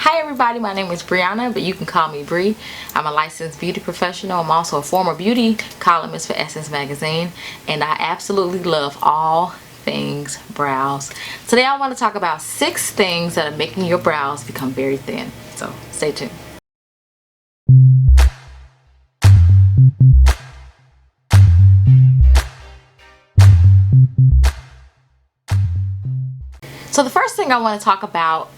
Hi everybody, my name is Brianna, but you can call me Bree. I'm a licensed beauty professional. I'm also a former beauty columnist for Essence Magazine, and I absolutely love all things brows. Today I want to talk about 6 things that are making your brows become very thin. So stay tuned. So the first thing I want to talk about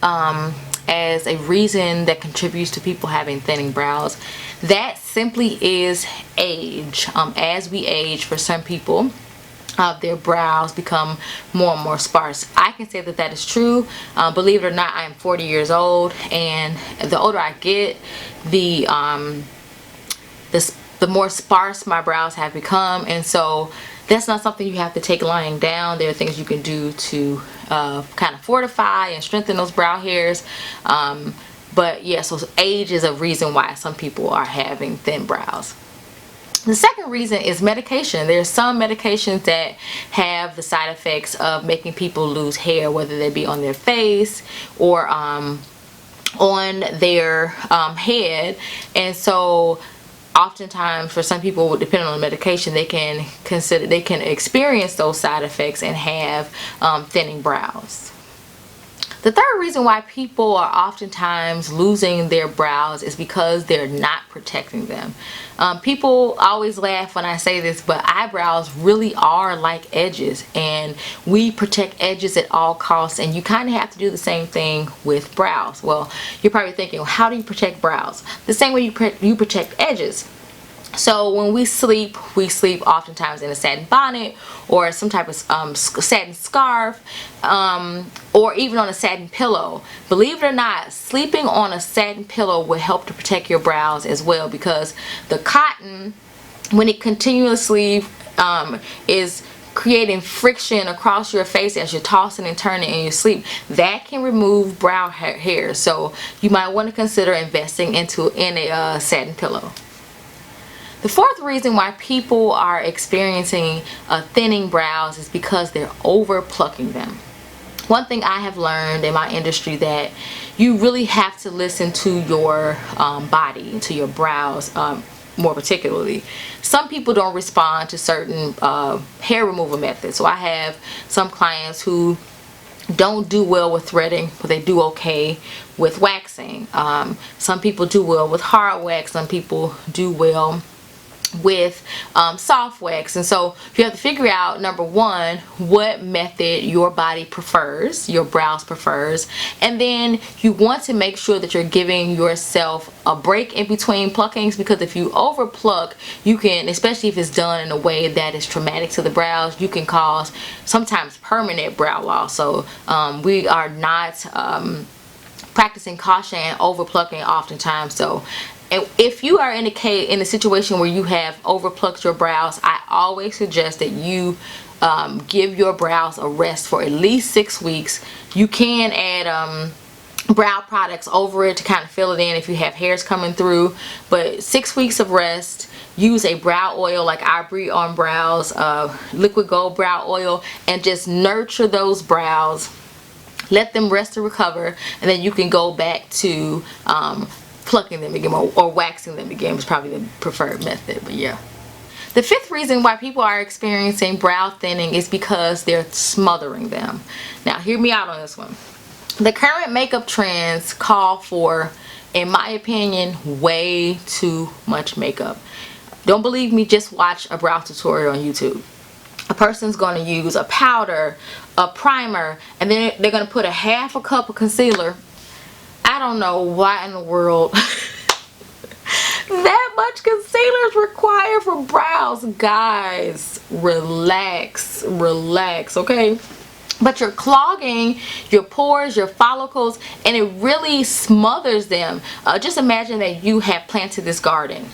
as a reason that contributes to people having thinning brows, that simply is age. As we age, for some people, their brows become more and more sparse. I can say that that is true. Believe it or not, I am 40 years old, and the older I get, the more sparse my brows have become, and so that's not something you have to take lying down. There are things you can do to kind of fortify and strengthen those brow hairs. But yeah, so age is a reason why some people are having thin brows. The second reason is medication. There are some medications that have the side effects of making people lose hair, whether they be on their face or on their head, and so oftentimes for some people, depending on the medication, they can experience those side effects and have thinning brows. The third reason why people are oftentimes losing their brows is because they're not protecting them. People always laugh when I say this, but eyebrows really are like edges, and we protect edges at all costs, and you kind of have to do the same thing with brows. Well, you're probably thinking, well, how do you protect brows? The same way you protect edges. So when we sleep oftentimes in a satin bonnet or some type of satin scarf, or even on a satin pillow. Believe it or not, sleeping on a satin pillow will help to protect your brows as well, because the cotton, when it continuously is creating friction across your face as you're tossing and turning in your sleep, that can remove brow hair. So you might want to consider investing in a satin pillow. The fourth reason why people are experiencing thinning brows is because they're over plucking them. One thing I have learned in my industry, that you really have to listen to your body, to your brows more particularly. Some people don't respond to certain hair removal methods. So I have some clients who don't do well with threading, but they do okay with waxing. Some people do well with hard wax. Some people do well with soft wax, and so you have to figure out, number one, what method your body prefers, your brows prefers, and then you want to make sure that you're giving yourself a break in between pluckings, because if you over pluck, you can, especially if it's done in a way that is traumatic to the brows, you can cause sometimes permanent brow loss. So we are not practicing caution and over plucking oftentimes. So if you are in a situation where you have over plucked your brows, I always suggest that you give your brows a rest for at least 6 weeks. You can add brow products over it to kind of fill it in if you have hairs coming through, but 6 weeks of rest. Use a brow oil like Ivory on Brows, liquid gold brow oil, and just nurture those brows. Let them rest and recover, and then you can go back to plucking them again, or waxing them again is probably the preferred method. But yeah, the fifth reason why people are experiencing brow thinning is because they're smothering them. Now hear me out on this one. The current makeup trends call for, in my opinion, way too much makeup. Don't believe me? Just watch a brow tutorial on YouTube. A person's going to use a powder, a primer, and then they're going to put a half a cup of concealer. I don't know why in the world that much concealer is required for brows. Guys, relax, okay? But you're clogging your pores, your follicles, and it really smothers them. Just imagine that you have planted this garden,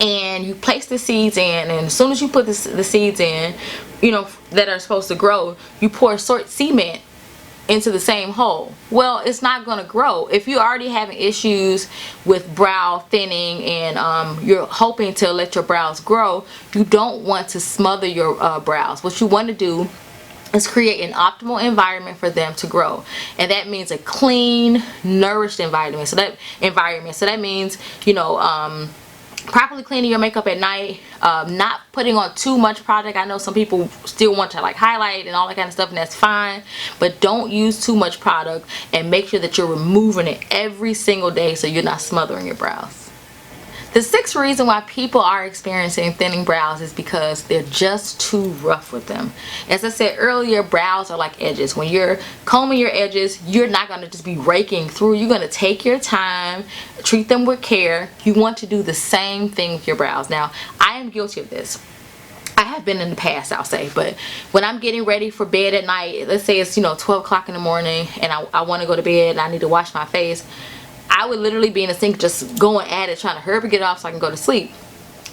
and you place the seeds in, and as soon as you put the seeds in, you know, that are supposed to grow, you pour cement into the same hole. Well, it's not going to grow. If you're already having issues with brow thinning and you're hoping to let your brows grow, you don't want to smother your brows. What you want to do is create an optimal environment for them to grow, and that means a clean, nourished environment. So that means, you know, properly cleaning your makeup at night, not putting on too much product. I know some people still want to like highlight and all that kind of stuff, and that's fine, but don't use too much product, and make sure that you're removing it every single day so you're not smothering your brows. The sixth reason why people are experiencing thinning brows is because they're just too rough with them. As I said earlier, brows are like edges. When you're combing your edges, you're not going to just be raking through. You're going to take your time, treat them with care. You want to do the same thing with your brows. Now, I am guilty of this. I have been in the past, I'll say, but when I'm getting ready for bed at night, let's say it's, you know, 12 o'clock in the morning, and I want to go to bed and I need to wash my face, I would literally be in the sink just going at it, trying to hurry up and get it off so I can go to sleep.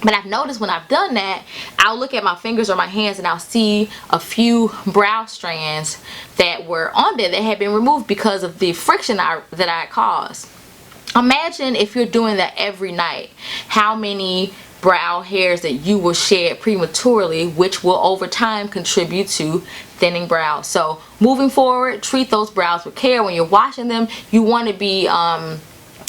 But I've noticed when I've done that, I'll look at my fingers or my hands and I'll see a few brow strands that were on there that had been removed because of the friction that I caused. Imagine if you're doing that every night, how many brow hairs that you will shed prematurely, which will over time contribute to thinning brows. So moving forward, treat those brows with care. When you're washing them, you want to be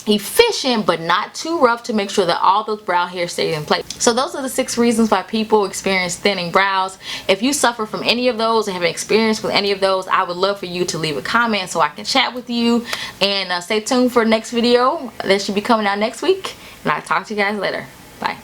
efficient but not too rough, to make sure that all those brow hairs stay in place. So those are the 6 reasons why people experience thinning brows. If you suffer from any of those or have an experience with any of those, I would love for you to leave a comment so I can chat with you, and stay tuned for the next video that should be coming out next week, and I'll talk to you guys later. Bye.